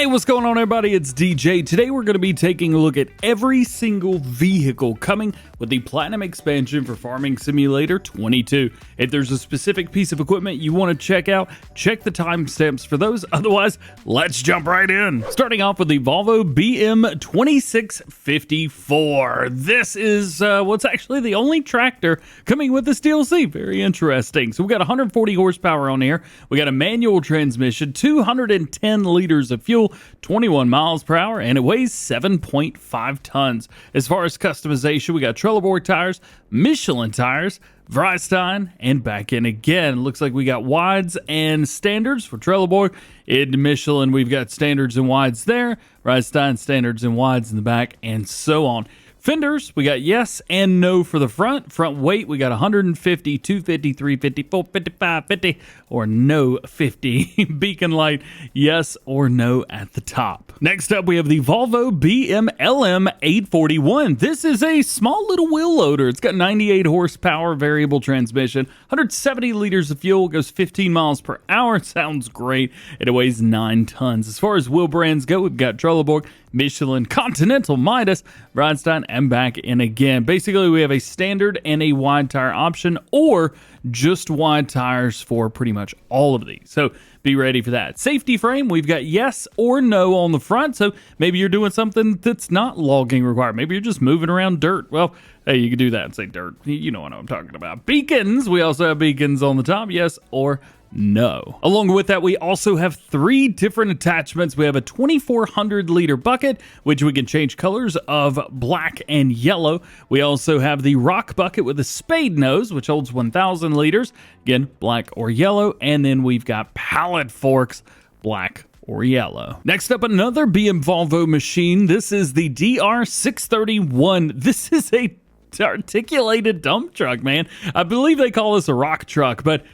Hey, what's going on, everybody? It's DJ. Today we're going to be taking a look at every single vehicle coming with the Platinum expansion for Farming Simulator 22. If there's a specific piece of equipment you want to check out, check the timestamps for those. Otherwise, let's jump right in. Starting off with the Volvo BM 2654. This is what's actually the only tractor coming with this DLC. Very interesting. So we got 140 horsepower on here. We got a manual transmission, 210 liters of fuel, 21 miles per hour, and it weighs 7.5 tons. As far as customization, we got Trelleborg tires, Michelin tires, Vriestein, and back in again. Looks like we got wides and standards for Trelleborg. In Michelin, we've got standards and wides there. Vriestein, standards and wides in the back, and so on. Fenders, we got yes and no for the front. Front weight, we got 150, 250, 350, 455, 50, or no 50. Beacon light, yes or no at the top. Next up, we have the Volvo BM LM 841. This is a small little wheel loader. It's got 98 horsepower, variable transmission, 170 liters of fuel, goes 15 miles per hour. Sounds great. It weighs 9 tons. As far as wheel brands go, we've got Trelleborg, Michelin, Continental, Midas, Vriestein, and back in again. Basically, we have a standard and a wide tire option, or just wide tires for pretty much all of these. So be ready for that. Safety frame, we've got yes or no on the front. So maybe you're doing something that's not logging required. Maybe you're just moving around dirt. Well, hey, you can do that and say dirt. You know what I'm talking about. Beacons, we also have beacons on the top, yes or no. Along with that, we also have 3 different attachments. We have a 2,400 liter bucket, which we can change colors of black and yellow. We also have the rock bucket with a spade nose, which holds 1,000 liters. Again, black or yellow. And then we've got pallet forks, black or yellow. Next up, another BM Volvo machine. This is the DR 631. This is a articulated dump truck, man. I believe they call this a rock truck, but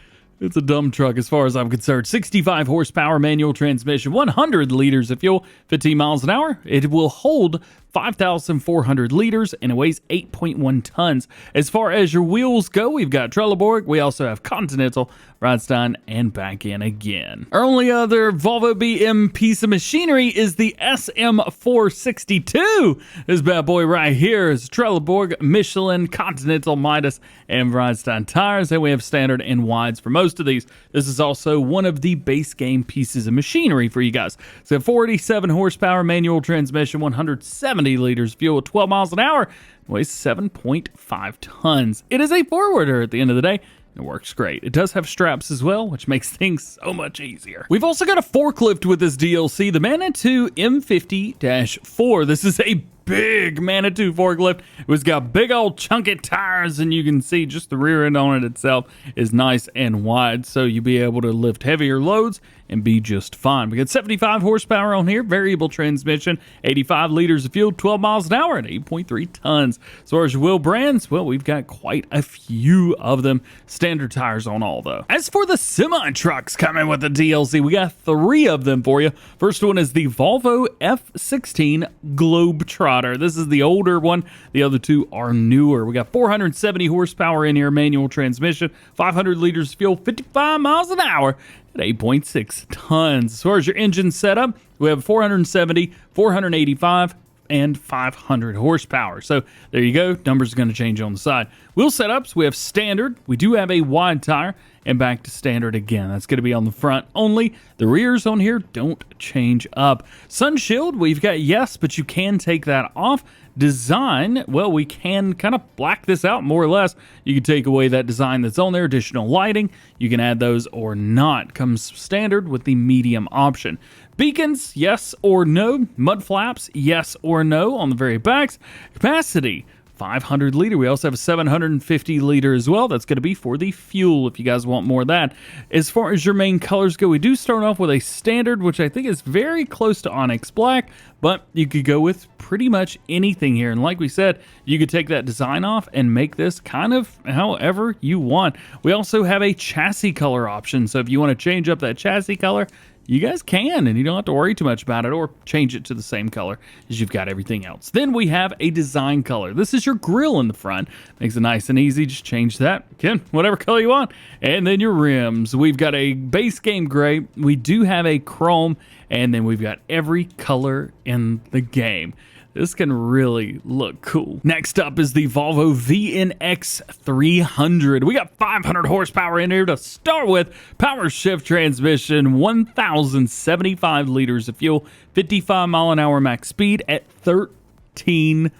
it's a dump truck as far as I'm concerned. 65 horsepower manual transmission, 100 liters of fuel, 15 miles an hour. It will hold 5,400 liters and it weighs 8.1 tons. As far as your wheels go, we've got Trelleborg. We also have Continental, Vriestein, and back in again. Our only other Volvo BM piece of machinery is the SM462. This bad boy right here is Trelleborg, Michelin, Continental, Midas, and Vriestein tires. And we have standard and wides for most of these. This is also one of the base game pieces of machinery for you guys. So 47 horsepower manual transmission, 170 liters fuel, 12 miles an hour, weighs 7.5 tons. It is a forwarder at the end of the day. It works great. It does have straps as well, which makes things so much easier. We've also got a forklift with this DLC, the Manitou M50-4. This is a big Manitou forklift. It's got big old chunky tires, and you can see just the rear end on it itself is nice and wide, so you'll be able to lift heavier loads and be just fine. We got 75 horsepower on here, variable transmission, 85 liters of fuel, 12 miles an hour, and 8.3 tons. As far as your wheel brands, well, we've got quite a few of them. Standard tires on all, though. As for the semi-trucks coming with the DLC, we got 3 of them for you. First one is the Volvo F16 Globetrotter. This is the older one. The other 2 are newer. We got 470 horsepower in here, manual transmission, 500 liters of fuel, 55 miles an hour, at 8.6 tons. As far as your engine setup, we have 470, 485, and 500 horsepower. So there you go. Numbers are going to change on the side. Wheel setups, we have standard. We do have a wide tire, and back to standard again. That's going to be on the front only. The rears on here don't change up. Sun shield, we've got yes, but you can take that off. Design, well, we can kind of black this out more or less. You can take away that design that's on there. Additional lighting, you can add those or not. Comes standard with the medium option. Beacons, yes or no. Mud flaps, yes or no on the very backs. Capacity, 500 liter. We also have a 750 liter as well. That's going to be for the fuel if you guys want more of that. As far as your main colors go, we do start off with a standard, which I think is very close to Onyx Black, but you could go with pretty much anything here. And like we said, you could take that design off and make this kind of however you want. We also have a chassis color option. So if you want to change up that chassis color, you guys can, and you don't have to worry too much about it or change it to the same color as you've got everything else. Then we have a design color. This is your grille in the front. Makes it nice and easy. Just change that. Again, whatever color you want. And then your rims. We've got a base game gray. We do have a chrome, and then we've got every color in the game. This can really look cool. Next up is the Volvo VNX 300. We got 500 horsepower in here to start with. Power shift transmission, 1,075 liters of fuel, 55 mile an hour max speed at 13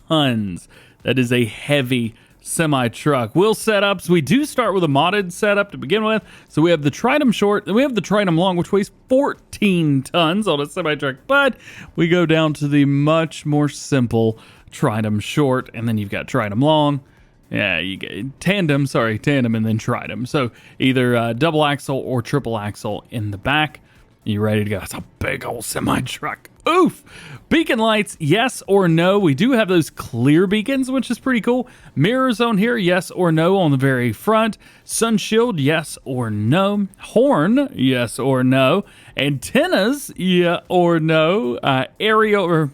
tons. That is a heavy semi-truck. Wheel setups, we do start with a modded setup to begin with. So we have the Tritum short, and we have the Tritum long, which weighs 14 tons on a semi-truck, but we go down to the much more simple Tritum short, and then you've got Tritum long. Yeah, you get tandem, and then Tritum. So either double axle or triple axle in the back. You ready to go? It's a big old semi-truck. Oof! Beacon lights, yes or no. We do have those clear beacons, which is pretty cool. Mirrors on here, yes or no on the very front. Sun shield, yes or no. Horn, yes or no. Antennas, yeah or no. Aero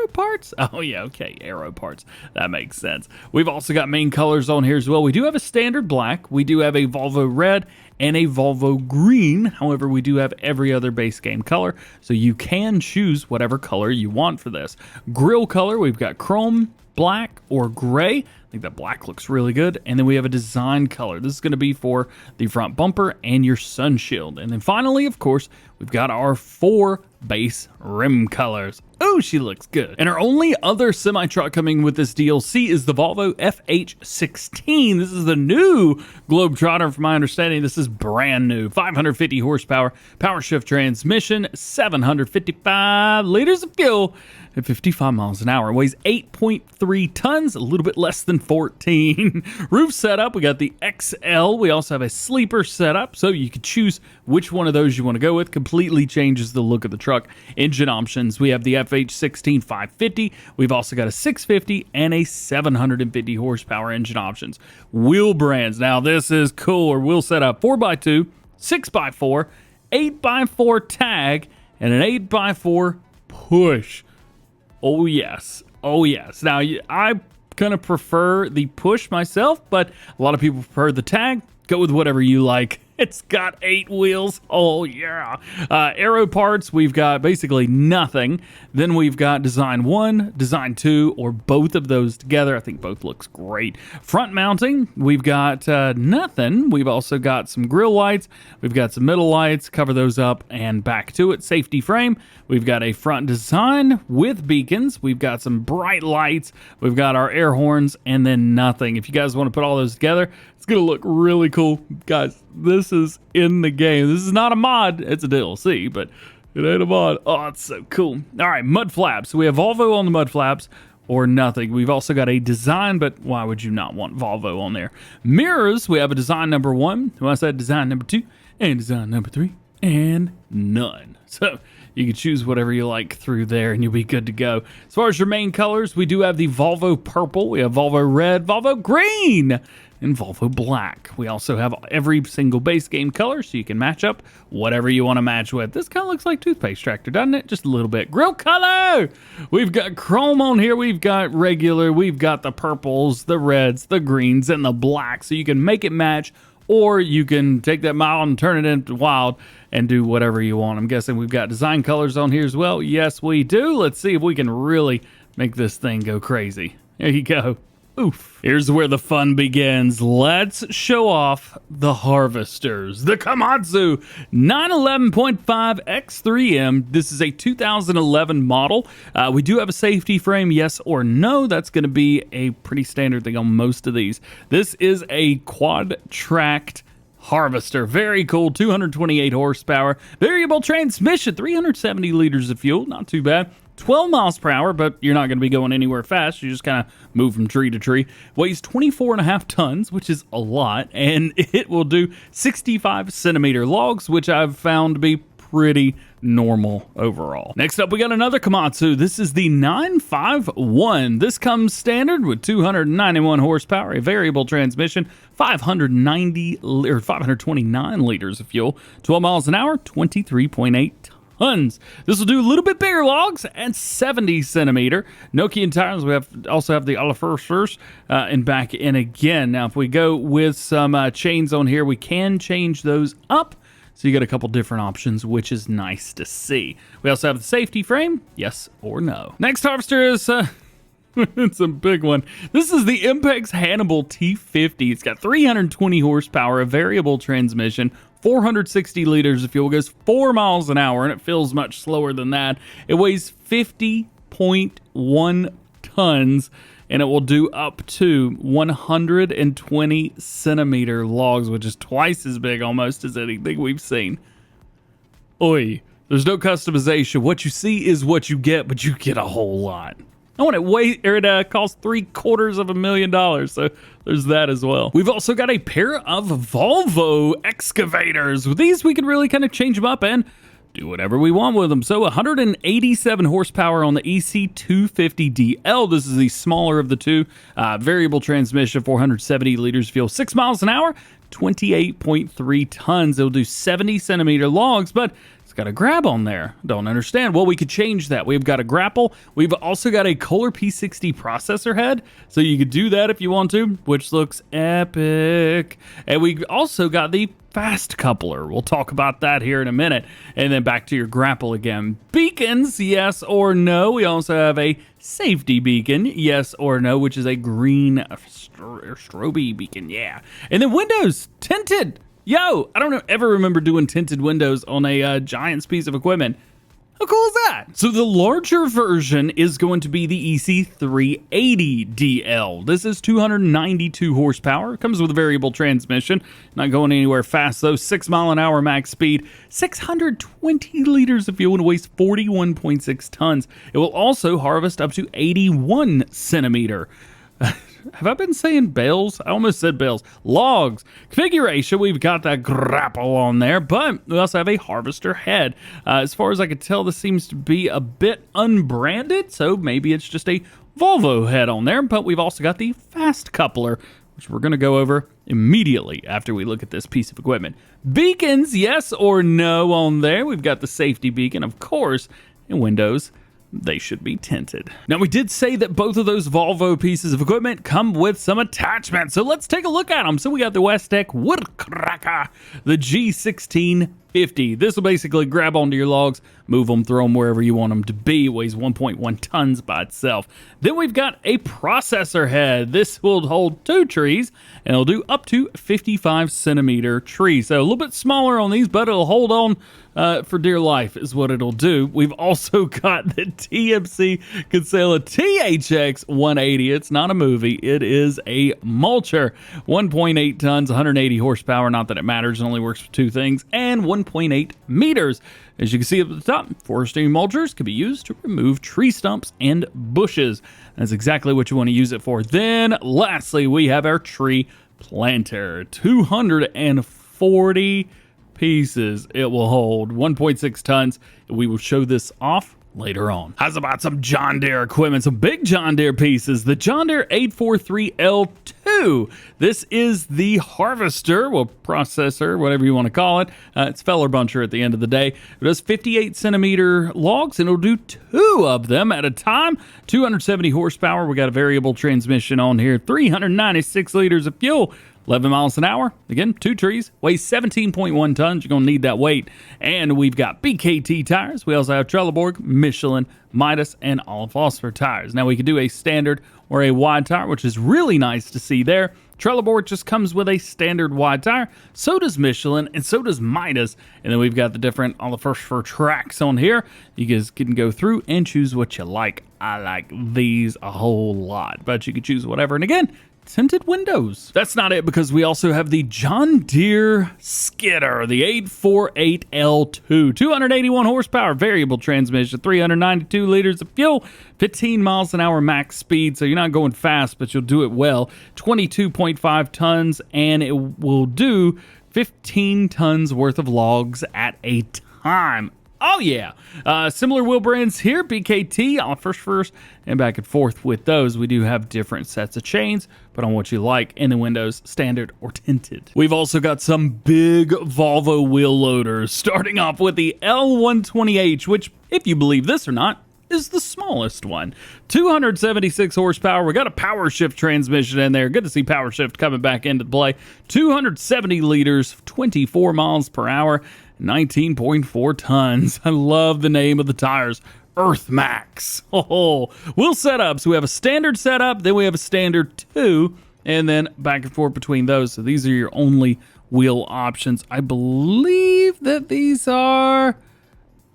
parts? Oh yeah, okay, aero parts. That makes sense. We've also got main colors on here as well. We do have a standard black. We do have a Volvo red and a Volvo green. However, we do have every other base game color, so you can choose whatever color you want for this. Grille color, we've got chrome, black, or gray. I think that black looks really good. And then we have a design color. This is going to be for the front bumper and your sun shield. And then finally, of course, we've got our 4 base rim colors. Oh, she looks good. And our only other semi-truck coming with this DLC is the Volvo FH16. This is the new Globetrotter, from my understanding. This is brand new. 550 horsepower, power shift transmission, 755 liters of fuel at 55 miles an hour. It weighs 8.3 tons, a little bit less than 14. Roof setup, we got the XL. We also have a sleeper setup, so you can choose which one of those you want to go with. Completely changes the look of the truck. Engine options, we have the FH16 550. We've also got a 650 and a 750 horsepower engine options. Wheel brands, now this is cool. Or wheel setup, 4x2, 6x4, 8x4 tag, and an 8x4 push. Oh yes, oh yes. Now I kind of prefer the push myself, but a lot of people prefer the tag. Go with whatever you like. It's got 8 wheels. Oh, yeah. Aero parts, we've got basically nothing. Then we've got Design 1, Design 2, or both of those together. I think both looks great. Front mounting, we've got nothing. We've also got some grille lights. We've got some middle lights. Cover those up and back to it. Safety frame. We've got a front design with beacons. We've got some bright lights. We've got our air horns, and then nothing. If you guys want to put all those together, it's going to look really cool. Guys, this is in the game. This is not a mod. It's a DLC, but it ain't a mod. Oh, it's so cool. All right, mud flaps. We have Volvo on the mud flaps or nothing. We've also got a design, but why would you not want Volvo on there? Mirrors, we have a design number 1. I said design number 2 and design number 3 and none. So you can choose whatever you like through there and you'll be good to go. As far as your main colors, we do have the Volvo purple. We have Volvo red, Volvo green, and Volvo black. We also have every single base game color, so you can match up whatever you want to match with. This kind of looks like toothpaste tractor, doesn't it? Just a little bit. Grill color! We've got chrome on here. We've got regular. We've got the purples, the reds, the greens, and the black. So you can make it match, or you can take that mild and turn it into wild and do whatever you want. I'm guessing we've got design colors on here as well. Yes, we do. Let's see if we can really make this thing go crazy. There you go. Oof. Here's where the fun begins. Let's show off the harvesters. The Komatsu 911.5 X3M. This is a 2011 model. We do have a safety frame, yes or no. That's going to be a pretty standard thing on most of these. This is a quad-tracked harvester. Very cool. 228 horsepower. Variable transmission. 370 liters of fuel. Not too bad. 12 miles per hour, but you're not going to be going anywhere fast. You just kind of move from tree to tree. Weighs 24.5 tons, which is a lot, and it will do 65 centimeter logs, which I've found to be pretty normal overall. Next up, we got another Komatsu. This is the 951. This comes standard with 291 horsepower, a variable transmission, 529 liters of fuel, 12 miles an hour, 23.8 tons. This will do a little bit bigger logs and 70 centimeter. Nokian tires. We also have the Alafursters and back in again. Now, if we go with some chains on here, we can change those up. So you got a couple different options, which is nice to see. We also have the safety frame, yes or no. Next harvester is it's a big one. This is the Impex Hannibal T50. It's got 320 horsepower, a variable transmission, 460 liters of fuel, goes 4 miles an hour, and it feels much slower than that. It weighs 50.1 tons, and it will do up to 120 centimeter logs, which is twice as big almost as anything we've seen. Oi, there's no customization. What you see is what you get, but you get a whole lot. Oh, and it costs $750,000, so there's that as well. We've also got a pair of Volvo excavators. With these, we can really kind of change them up and do whatever we want with them. So 187 horsepower on the EC250DL. This is the smaller of the two. Variable transmission, 470 liters of fuel, 6 miles an hour, 28.3 tons. It'll do 70 centimeter logs, but it's got a grab on there. Don't understand. Well, we could change that. We've got a grapple. We've also got a Kohler P60 processor head, so you could do that if you want to, which looks epic. And we also got the fast coupler. We'll talk about that here in a minute. And then back to your grapple again. Beacons, yes or no. We also have a safety beacon, yes or no, which is a green strobe beacon, yeah. And then windows, tinted. Yo, I don't ever remember doing tinted windows on a Giants piece of equipment. How cool is that? So the larger version is going to be the EC380DL. This is 292 horsepower. It comes with a variable transmission. Not going anywhere fast though. 6 mile an hour max speed. 620 liters of fuel and weighs 41.6 tons. It will also harvest up to 81 centimeter. Have I been saying bales? I almost said bales. Logs. Configuration, we've got that grapple on there, but we also have a harvester head. As far as I can tell, this seems to be a bit unbranded, so maybe it's just a Volvo head on there, but we've also got the fast coupler, which we're going to go over immediately after we look at this piece of equipment. Beacons, yes or no on there. We've got the safety beacon, of course, and windows. They should be tinted. Now, we did say that both of those Volvo pieces of equipment come with some attachments, so let's take a look at them. So we got the Westech Woodcracker, the G1650. This will basically grab onto your logs, move them, throw them wherever you want them to be. It weighs 1.1 tons by itself. Then we've got a processor head. This will hold 2 trees, and it'll do up to 55 centimeter trees. So a little bit smaller on these, but it'll hold on for dear life is what it'll do. We've also got the TMC Kinsella THX 180. It's not a movie. It is a mulcher. 1.8 tons, 180 horsepower. Not that it matters. It only works for 2 things. And 1.8 meters. As you can see up at the top, forestry mulchers can be used to remove tree stumps and bushes. That's exactly what you want to use it for. Then, lastly, we have our tree planter. 240 pieces it will hold, 1.6 tons. We will show this off later on. How's about some John Deere equipment, some big John Deere pieces? The John Deere 843L2. This is the harvester, well, processor, whatever you want to call it. It's feller buncher at the end of the day. It does 58 centimeter logs, and it'll do 2 of them at a time. 270 horsepower. We got a variable transmission on here. 396 liters of fuel. 11 miles an hour. Again, 2 trees. Weighs 17.1 tons. You're going to need that weight. And we've got BKT tires. We also have Trelleborg, Michelin, Midas, and Olive Phosphor tires. Now, we could do a standard or a wide tire, which is really nice to see there. Trelleborg just comes with a standard wide tire. So does Michelin, and so does Midas. And then we've got the different Olive Phosphor tracks on here. You guys can go through and choose what you like. I like these a whole lot, but you can choose whatever. And again, tinted windows. That's not it, because we also have the John Deere Skidder, the 848L2, 281 horsepower, variable transmission, 392 liters of fuel, 15 miles an hour max speed, so you're not going fast, but you'll do it well. 22.5 tons, and it will do 15 tons worth of logs at a time. Oh yeah, similar wheel brands here, BKT, first, and back and forth with those. We do have different sets of chains, but on what you like in the windows, standard or tinted. We've also got some big Volvo wheel loaders, starting off with the L120H, which, if you believe this or not, is the smallest one. 276 horsepower. We got a power shift transmission in there. Good to see power shift coming back into play. 270 liters, 24 miles per hour, 19.4 tons. I love the name of the tires. Earth Max. Oh, wheel setups. We have a standard setup, then we have a standard 2, and then back and forth between those. So these are your only wheel options. I believe that these are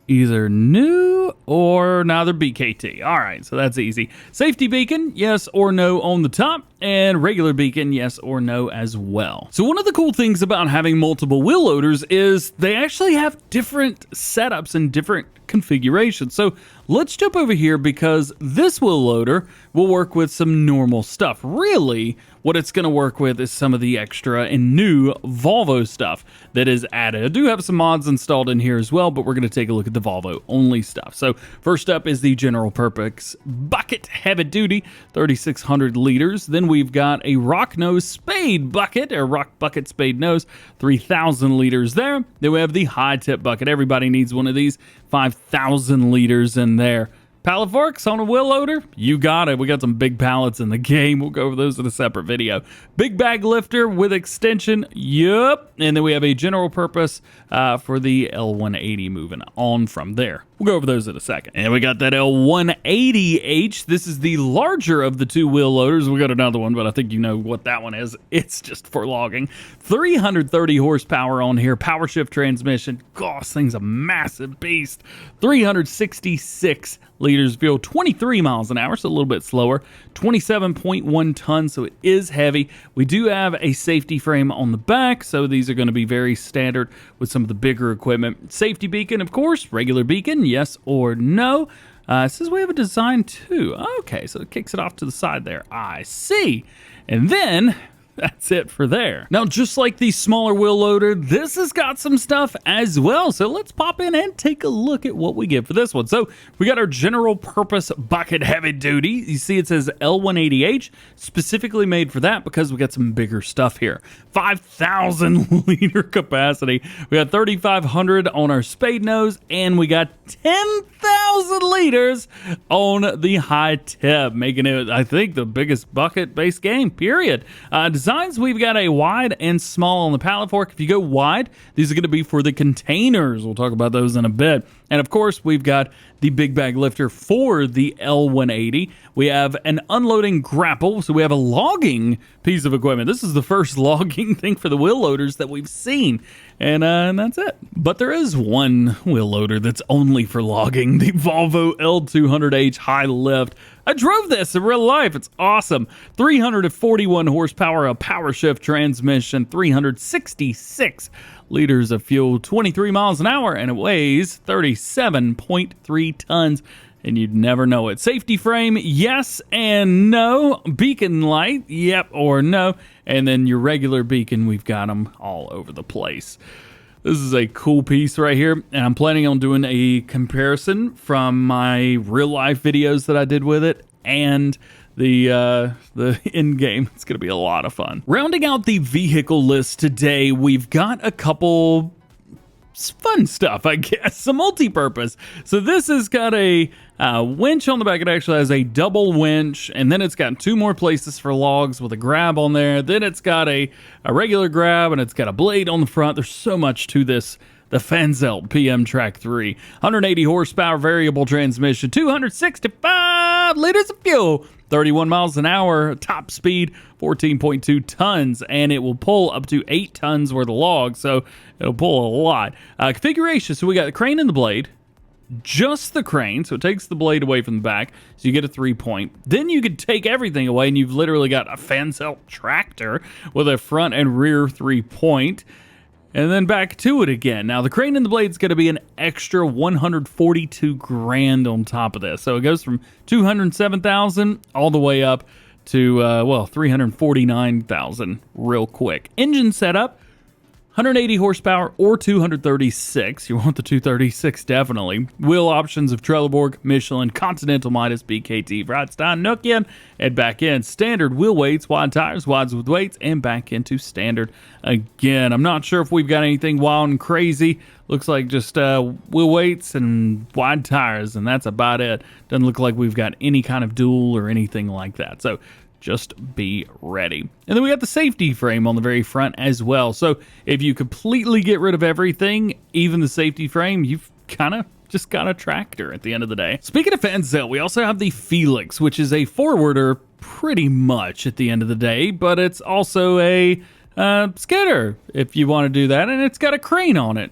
either new or now they're BKT. All right, so that's easy. Safety beacon, yes or no on the top, and regular beacon, yes or no as well. So one of the cool things about having multiple wheel loaders is they actually have different setups and different configurations. So let's jump over here because this wheel loader will work with some normal stuff. Really, what it's going to work with is some of the extra and new Volvo stuff that is added. I do have some mods installed in here as well, but we're going to take a look at the Volvo only stuff. So first up is the general purpose bucket heavy duty, 3,600 liters. Then we've got a rock nose spade bucket, or rock bucket spade nose, 3,000 liters there. Then we have the high tip bucket. Everybody needs one of these, 5,000 liters in there. Pallet forks on a wheel loader? You got it. We got some big pallets in the game. We'll go over those in a separate video. Big bag lifter with extension. Yup. And then we have a general purpose for the L180 moving on from there. We'll go over those in a second. And we got that L180H. This is the larger of the two wheel loaders. We got another one, but I think you know what that one is. It's just for logging. 330 horsepower on here. Power shift transmission. Gosh, this thing's a massive beast. 366 liters of fuel, 23 miles an hour, so a little bit slower. 27.1 tons, so it is heavy. We do have a safety frame on the back, so these are going to be very standard with some of the bigger equipment. Safety beacon, of course, regular beacon, yes or no. It says we have a design too. Okay, so it kicks it off to the side there. I see. And then that's it for there. Now, just like the smaller wheel loader, this has got some stuff as well. So let's pop in and take a look at what we get for this one. So we got our general purpose bucket heavy duty. You see it says L180H, specifically made for that because we got some bigger stuff here. 5,000 liter capacity. We got 3,500 on our spade nose, and we got 10,000 liters on the high tip, making it, I think, the biggest bucket base game, period. Designs, we've got a wide and small on the pallet fork. If you go wide, these are going to be for the containers. We'll talk about those in a bit. And of course, we've got the big bag lifter for the L180. We have an unloading grapple, so we have a logging piece of equipment. This is the first logging thing for the wheel loaders that we've seen, and that's it. But there is one wheel loader that's only for logging, the Volvo L120H high lift. I drove this in real life. It's awesome. 341 horsepower, a power shift transmission, 366 liters of fuel, 23 miles an hour, and it weighs 37.3 tons. And you'd never know it. Safety frame, yes and no. Beacon light, yep or no. And then your regular beacon, we've got them all over the place. This is a cool piece right here, and I'm planning on doing a comparison from my real life videos that I did with it and the in-game. It's going to be a lot of fun. Rounding out the vehicle list today, we've got a couple fun stuff, I guess, some multi-purpose. So this has got a winch on the back. It actually has a double winch, and then it's got two more places for logs with a grab on there. Then it's got a regular grab, and it's got a blade on the front. There's so much to this. The Pfanzelt Pm Trac III, 180 horsepower variable transmission, 265 liters of fuel, 31 miles an hour, top speed, 14.2 tons, and it will pull up to 8 tons worth of logs, so it'll pull a lot. Configuration, so we got the crane and the blade, just the crane, so it takes the blade away from the back, so you get a 3-point. Then you could take everything away, and you've literally got a Pfanzelt tractor with a front and rear 3-point. And then back to it again. Now, the crane and the blade's going to be an extra 142 grand on top of this. So it goes from 207,000 all the way up to, 349,000 real quick. Engine setup, 180 horsepower or 236. You want the 236 definitely. Wheel options of Trelleborg, Michelin, Continental Midas, BKT, Vratstein, Nokian, and back in. Standard wheel weights, wide tires, wides with weights, and back into standard again. I'm not sure if we've got anything wild and crazy. Looks like just wheel weights and wide tires, and that's about it. Doesn't look like we've got any kind of dual or anything like that. So just be ready. And then we got the safety frame on the very front as well. So if you completely get rid of everything, even the safety frame, you've kind of just got a tractor at the end of the day. Speaking of Pfanzelt, we also have the Felix, which is a forwarder pretty much at the end of the day, but it's also a skidder if you want to do that, and it's got a crane on it,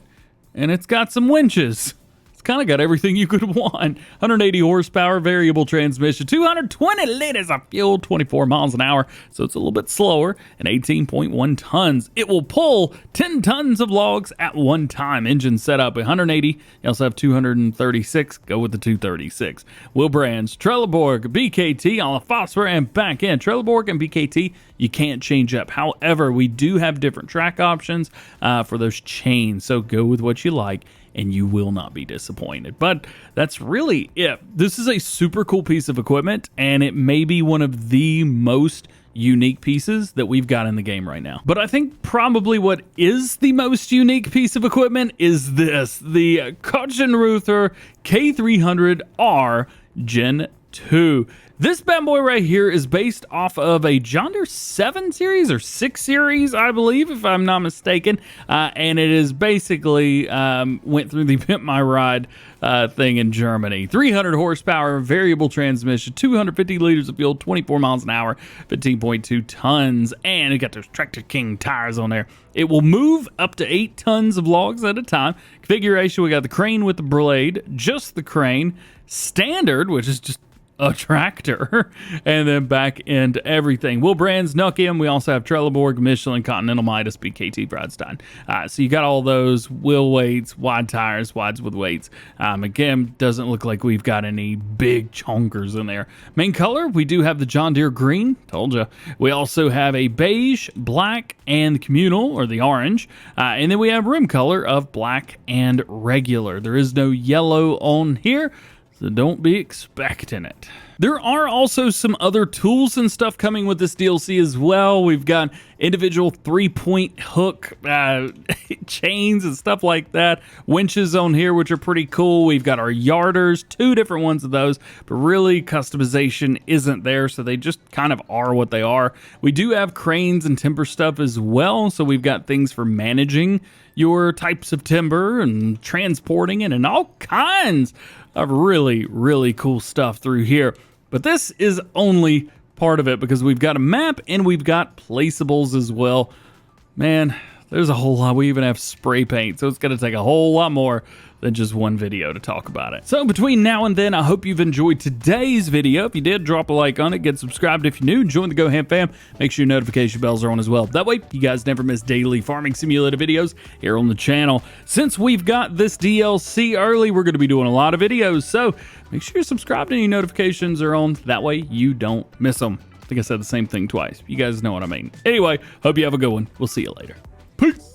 and it's got some winches. Kind of got everything you could want. 180 horsepower, variable transmission, 220 liters of fuel, 24 miles an hour, so it's a little bit slower, and 18.1 tons. It will pull 10 tons of logs at one time. Engine setup 180. You also have 236. Go with the 236. Wheel brands, Trelleborg, BKT on the phosphor and back end. Trelleborg and BKT you can't change up. However, we do have different track options for those chains, so go with what you like and you will not be disappointed. But that's really it. This is a super cool piece of equipment, and it may be one of the most unique pieces that we've got in the game right now. But I think probably what is the most unique piece of equipment is this, the Kotschenreuther K300R Gen 2. This bad boy right here is based off of a John Deere 7 series or 6 series, I believe, if I'm not mistaken. And it is basically went through the Pimp My Ride thing in Germany. 300 horsepower, variable transmission, 250 liters of fuel, 24 miles an hour, 15.2 tons. And it got those Tractor King tires on there. It will move up to 8 tons of logs at a time. Configuration, we got the crane with the blade, just the crane, standard, which is just a tractor, and then back into everything. Wheel brands, Nokian. We also have Trelleborg, Michelin, Continental Midas, BKT, Vratstein. So you got all those wheel weights, wide tires, wides with weights. Again, doesn't look like we've got any big chonkers in there. Main color, we do have the John Deere green. Told you. We also have a beige, black, and communal, or the orange. And then we have rim color of black and regular. There is no yellow on here, so don't be expecting it. There are also some other tools and stuff coming with this DLC as well. We've got individual 3-point hook chains and stuff like that. Winches on here, which are pretty cool. We've got our yarders, 2 different ones of those, but really customization isn't there, so they just kind of are what they are. We do have cranes and timber stuff as well, so we've got things for managing your types of timber and transporting it and all kinds of really, really cool stuff through here. But this is only part of it because we've got a map and we've got placeables as well. Man, there's a whole lot. We even have spray paint, so it's going to take a whole lot more than just one video to talk about it. So between now and then, I hope you've enjoyed today's video. If you did, drop a like on it, get subscribed if you're new, join the DjGoHam fam, make sure your notification bells are on as well. That way, you guys never miss daily farming simulator videos here on the channel. Since we've got this DLC early, we're going to be doing a lot of videos, so make sure you're subscribed and your notifications are on. That way, you don't miss them. I think I said the same thing twice. You guys know what I mean. Anyway, hope you have a good one. We'll see you later. Peace!